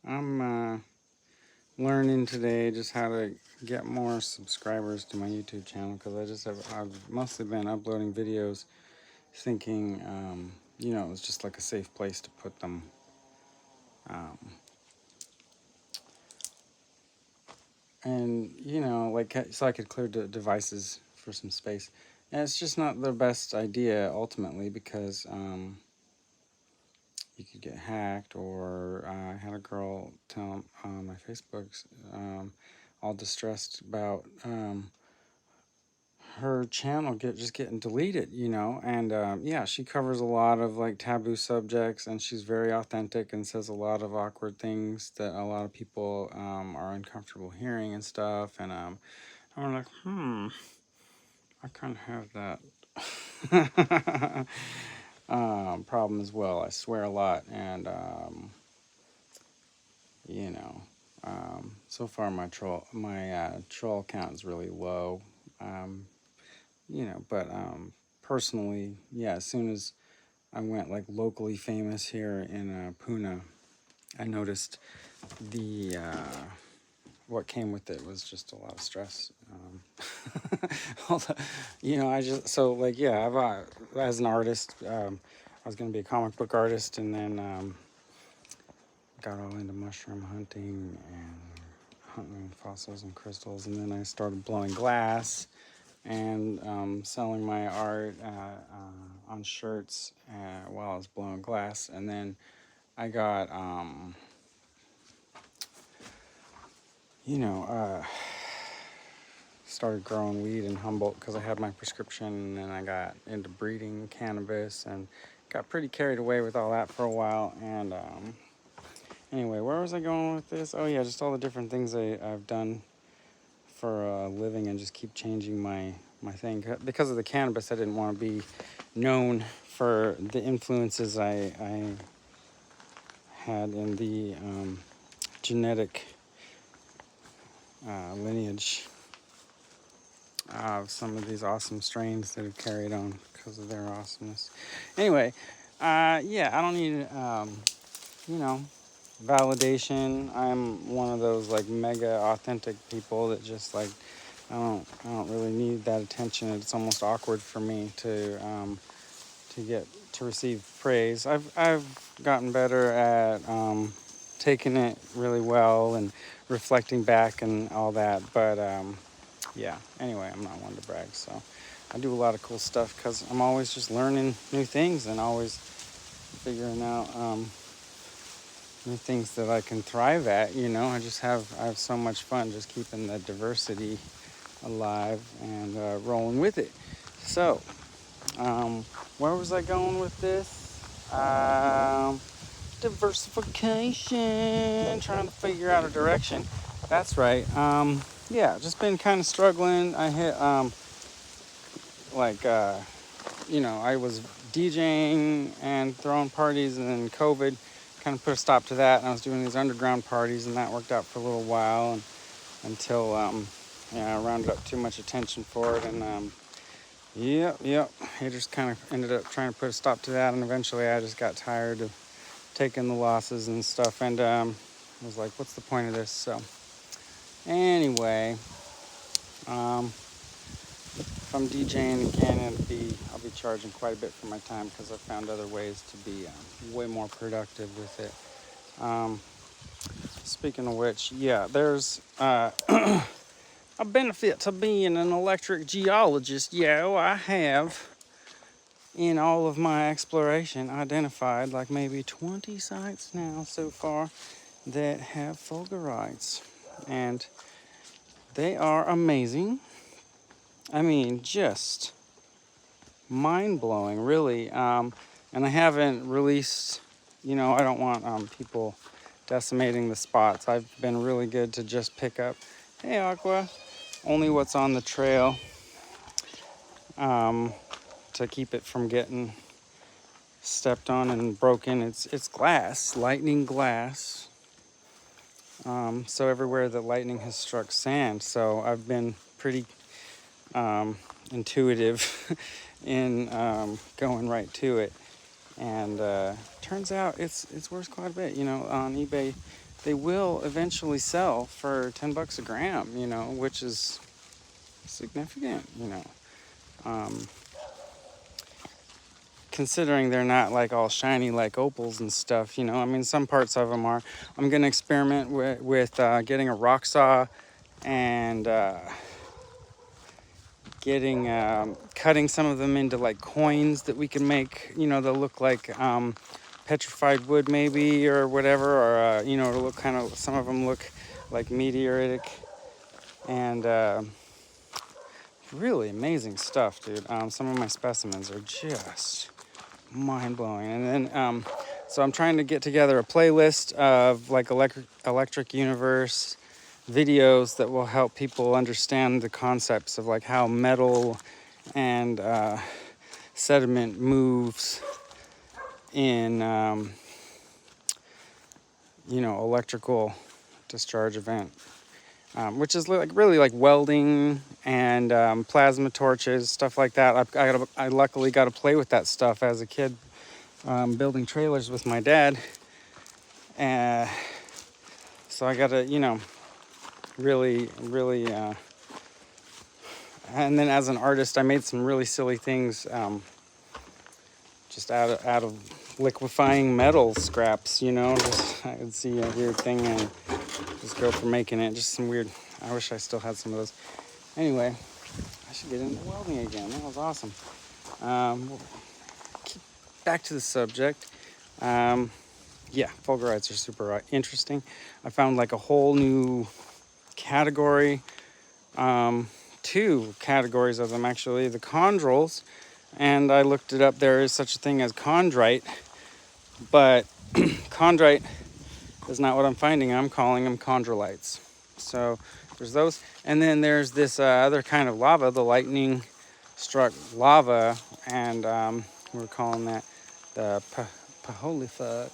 I'm learning today just how to get more subscribers to my YouTube channel because I've mostly been uploading videos thinking, it was just like a safe place to put them. Um, so I could clear devices for some space. And it's just not the best idea ultimately because you could get hacked, or I had a girl tell on my Facebooks, all distressed about her channel just getting deleted, and yeah, she covers a lot of like taboo subjects, and she's very authentic and says a lot of awkward things that a lot of people are uncomfortable hearing and stuff, and I'm like, I kind of have that problem as well. I swear a lot, and you know. So far, my troll count is really low. Um, but personally, yeah. As soon as I went like locally famous here in Pune, I noticed the what came with it was just a lot of stress. I just so like yeah. As an artist, I was going to be a comic book artist, and then got all into mushroom hunting and hunting fossils and crystals, and then I started blowing glass and selling my art on shirts while I was blowing glass, and then I got you know started growing weed in Humboldt because I had my prescription, and then I got into breeding cannabis and got pretty carried away with all that for a while. And anyway, where was I going with this? Oh yeah, just all the different things I've done for a living, and just keep changing my thing. Because of the cannabis, I didn't want to be known for the influences I had in the genetic lineage of some of these awesome strains that have carried on because of their awesomeness. Anyway, yeah, I don't need, you know, validation. I'm one of those like mega authentic people that just like I don't really need that attention. It's almost awkward for me to receive praise. I've gotten better at taking it really well and reflecting back and all that. But yeah. Anyway, I'm not one to brag, so I do a lot of cool stuff because I'm always just learning new things and always figuring out new things that I can thrive at. I have so much fun just keeping the diversity alive and rolling with it. So, where was I going with this? Diversification, trying to figure out a direction. That's right. Yeah, just been kind of struggling. I hit like I was DJing and throwing parties, and then COVID kind of put a stop to that. And I was doing these underground parties, and that worked out for a little while, and until I rounded up too much attention for it, and yep, it just kind of ended up trying to put a stop to that, and eventually I just got tired of taking the losses and stuff, and I was like, what's the point of this? So anyway, if I'm DJing in Canada, I'll be charging quite a bit for my time because I've found other ways to be way more productive with it. Speaking of which, yeah, there's a benefit to being an electric geologist. Yeah, I have, in all of my exploration, identified like maybe 20 sites now so far that have fulgurites, and they are amazing. I mean, just mind-blowing, really. And I haven't released, I don't want people decimating the spots. I've been really good to just pick up, hey, Aqua, only what's on the trail, to keep it from getting stepped on and broken. It's glass, lightning glass. So everywhere that lightning has struck sand. So I've been pretty intuitive in going right to it. And turns out it's worth quite a bit. You know, on eBay, they will eventually sell for $10 a gram. You know, which is significant. You know, considering they're not like all shiny like opals and stuff. You know, I mean, some parts of them are. I'm gonna experiment with getting a rock saw and getting cutting some of them into like coins that we can make. You know, they'll look like petrified wood maybe or whatever, or you know, it'll look kind of, some of them look like meteoritic, and really amazing stuff, dude. Some of my specimens are just mind-blowing. And then so I'm trying to get together a playlist of like electric universe videos that will help people understand the concepts of like how metal and sediment moves in you know, electrical discharge event, which is like really like welding and plasma torches, stuff like that. I luckily got to play with that stuff as a kid, building trailers with my dad, so I got to, you know, really and then as an artist I made some really silly things, just out of liquefying metal scraps, you know. Just I would see a weird thing and just go for making it. Just some weird, I wish I still had some of those. Anyway, I should get into welding again. That was awesome. Back to the subject. Yeah, fulgurites are super interesting. I found like a whole new category, two categories of them actually, the chondrules, and I looked it up. There is such a thing as chondrite, but chondrite is not what I'm finding. I'm calling them chondrulites. So there's those, and then there's this other kind of lava, the lightning struck lava, and we're calling that the paholifut,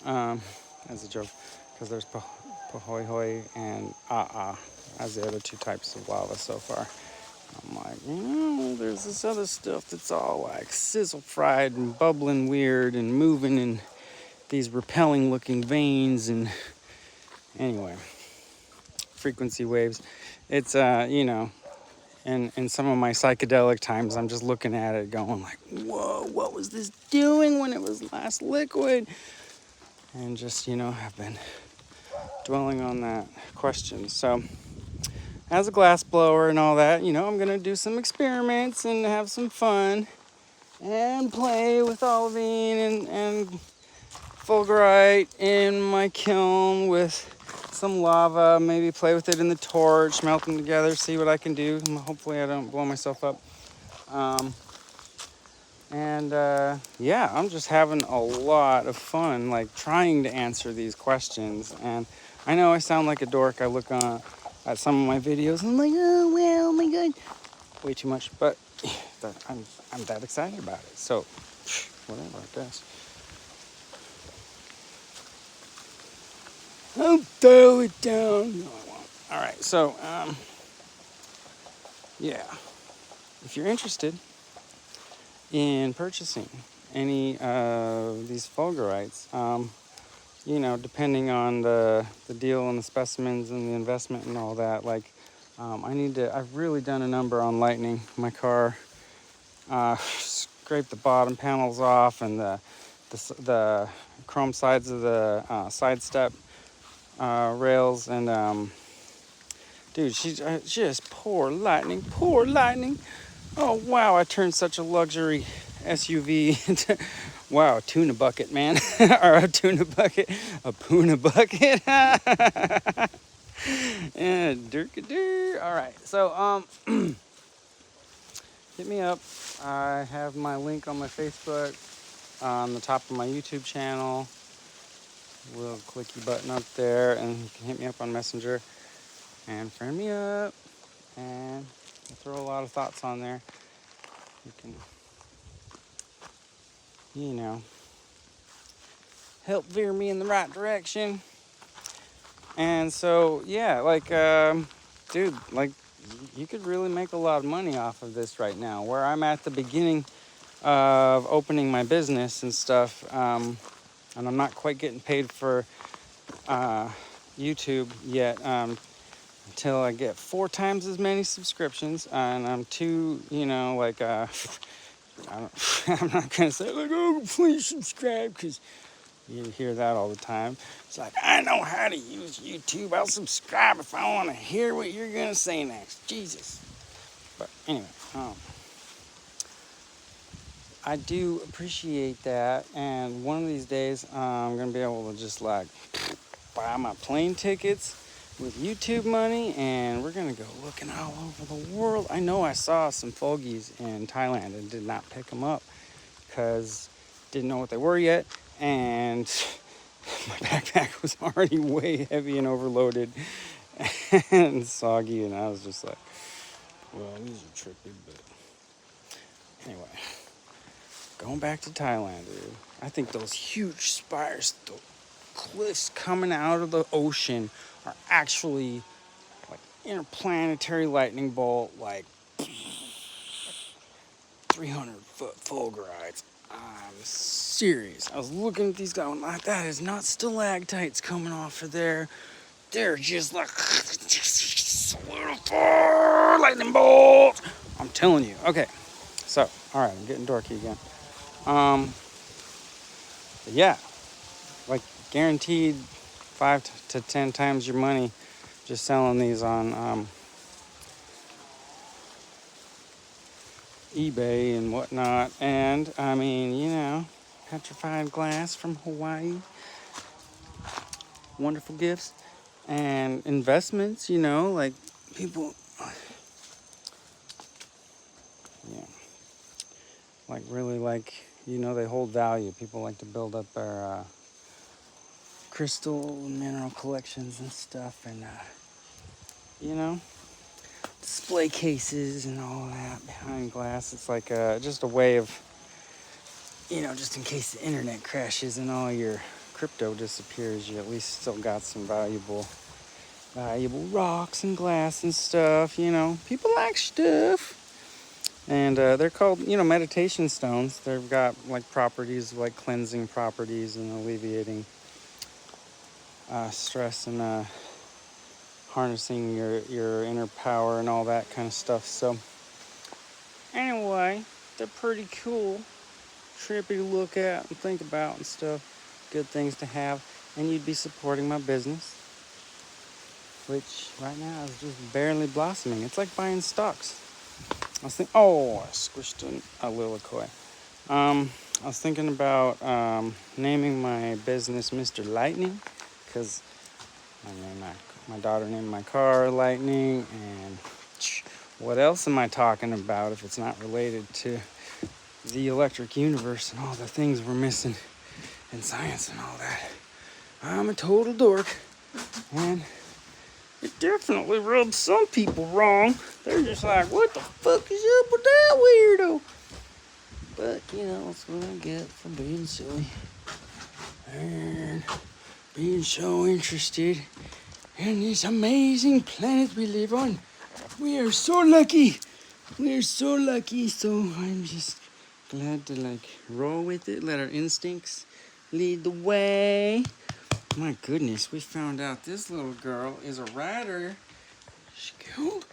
as a joke, because there's pahoihoi and as the other two types of lava so far. I'm like, you know, there's this other stuff that's all like sizzle fried and bubbling weird and moving in these repelling looking veins, and anyway, frequency waves. It's you know, and in some of my psychedelic times I'm just looking at it going like, whoa, what was this doing when it was last liquid? And just, you know, have been dwelling on that question. So as a glass blower and all that, you know, I'm gonna do some experiments and have some fun and play with olivine and fulgurite in my kiln with some lava, maybe play with it in the torch, melt them together, see what I can do. Hopefully I don't blow myself up. Yeah, I'm just having a lot of fun, like trying to answer these questions. And I know I sound like a dork. I look at some of my videos and I'm like, oh well, oh my god, way too much. But I'm that excited about it. So whatever, I guess. I'll throw it down. No, I won't. All right, so yeah, if you're interested in purchasing any of these fulgurites, you know, depending on the deal and the specimens and the investment and all that, like I've really done a number on lightning. My car scraped the bottom panels off and the chrome sides of the side step rails, and dude, she's just poor lightning. Oh wow, I turned such a luxury SUV into, wow, tuna bucket, man. Or a tuna bucket, a puna bucket. And dirk-a-dur. All right, so hit me up. I have my link on my Facebook, on the top of my YouTube channel. Little clicky button up there, and you can hit me up on Messenger and friend me up, and I'll throw a lot of thoughts on there. You can, you know, help veer me in the right direction. And so yeah, like dude, like you could really make a lot of money off of this right now. Where I'm at the beginning of opening my business and stuff. And I'm not quite getting paid for YouTube yet until I get 4 times as many subscriptions. And I'm too, I don't, I'm not gonna say like, oh, please subscribe, because you hear that all the time. It's like, I know how to use YouTube. I'll subscribe if I want to hear what you're gonna say next. Jesus. But anyway, I do appreciate that, and one of these days I'm gonna be able to just like buy my plane tickets with YouTube money, and we're gonna go looking all over the world. I know I saw some fulgies in Thailand and did not pick them up because didn't know what they were yet, and my backpack was already way heavy and overloaded and soggy, and I was just like, well, these are tricky, but anyway. Going back to Thailand, dude. I think those huge spires, the cliffs coming out of the ocean, are actually like interplanetary lightning bolt, like 300-foot fulgurites. I'm serious. I was looking at these guys, I'm like, that is not stalactites coming off of there. They're just like lightning bolt. I'm telling you. Okay, so all right, I'm getting dorky again. Yeah, like guaranteed 5 to 10 times your money just selling these on eBay and whatnot. And I mean, petrified glass from Hawaii, wonderful gifts and investments, like people, yeah, like really like, they hold value. People like to build up their crystal mineral collections and stuff, and display cases and all that behind glass. It's like just a way of, just in case the internet crashes and all your crypto disappears, you at least still got some valuable rocks and glass and stuff. People like stuff. And they're called, meditation stones. They've got like properties, like cleansing properties and alleviating stress and harnessing your inner power and all that kind of stuff. So anyway, they're pretty cool, trippy to look at and think about and stuff. Good things to have, and you'd be supporting my business, which right now is just barely blossoming. It's like buying stocks. I squished a lilikoi. I was thinking about naming my business Mr. Lightning, because my daughter named my car Lightning, and what else am I talking about if it's not related to the electric universe and all the things we're missing in science and all that? I'm a total dork, and it definitely rubs some people wrong. They're just like, what the fuck is up with that weirdo? But, that's what I get for being silly and being so interested in this amazing planet we live on. We are so lucky. We are so lucky. So I'm just glad to roll with it. Let our instincts lead the way. My goodness, we found out this little girl is a rider. She killed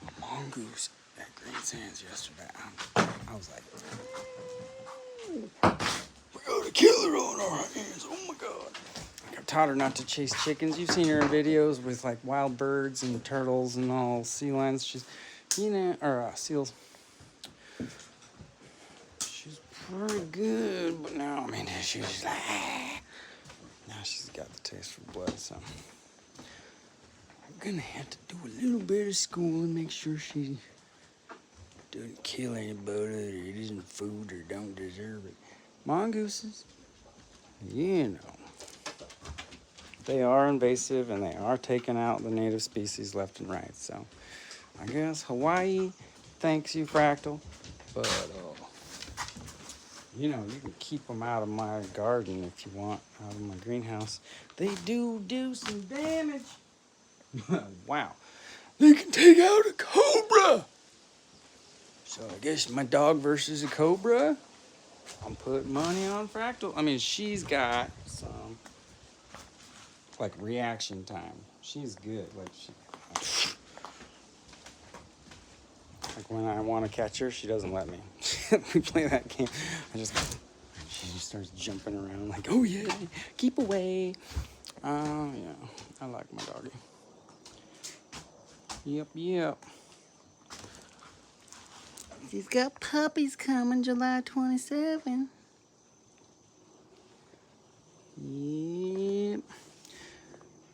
a mongoose at Green Sands yesterday. I was like, we got a killer on our hands. Oh my God. I've taught her not to chase chickens. You've seen her in videos with like wild birds and turtles and all sea lions. She's, or seals. She's pretty good, but now, she's like, now she's got the taste for blood, so I'm gonna have to do a little bit of school and make sure she doesn't kill anybody or it isn't food or don't deserve it. Mongooses, they are invasive and they are taking out the native species left and right. So I guess Hawaii thanks you, Fractal, but you can keep them out of my garden if you want, out of my greenhouse. They do some damage. Wow. They can take out a cobra. So I guess my dog versus a cobra. I'm putting money on Fractal. I mean, she's got some like reaction time. She's good. Like when I want to catch her, she doesn't let me. We play that game. She just starts jumping around like, oh yeah, keep away. Yeah, I like my doggy. Yep. She's got puppies coming July 27. Yep.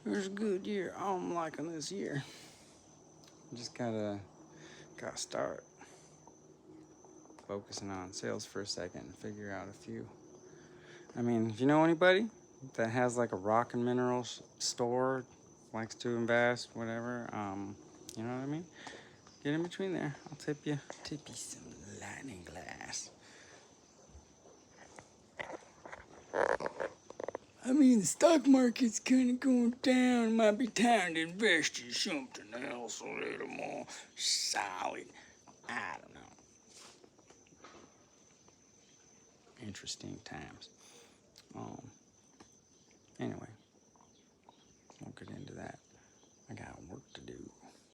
There's a good year. Oh, I'm liking this year. Just gotta start focusing on sales for a second and figure out a few. I mean, if you know anybody that has like a rock and mineral store, likes to invest, whatever, you know what I mean? Get in between there. I'll tip you some lightning glass. I mean, the stock market's kind of going down. It might be time to invest in something else a little more solid. I don't know. Interesting times. Anyway,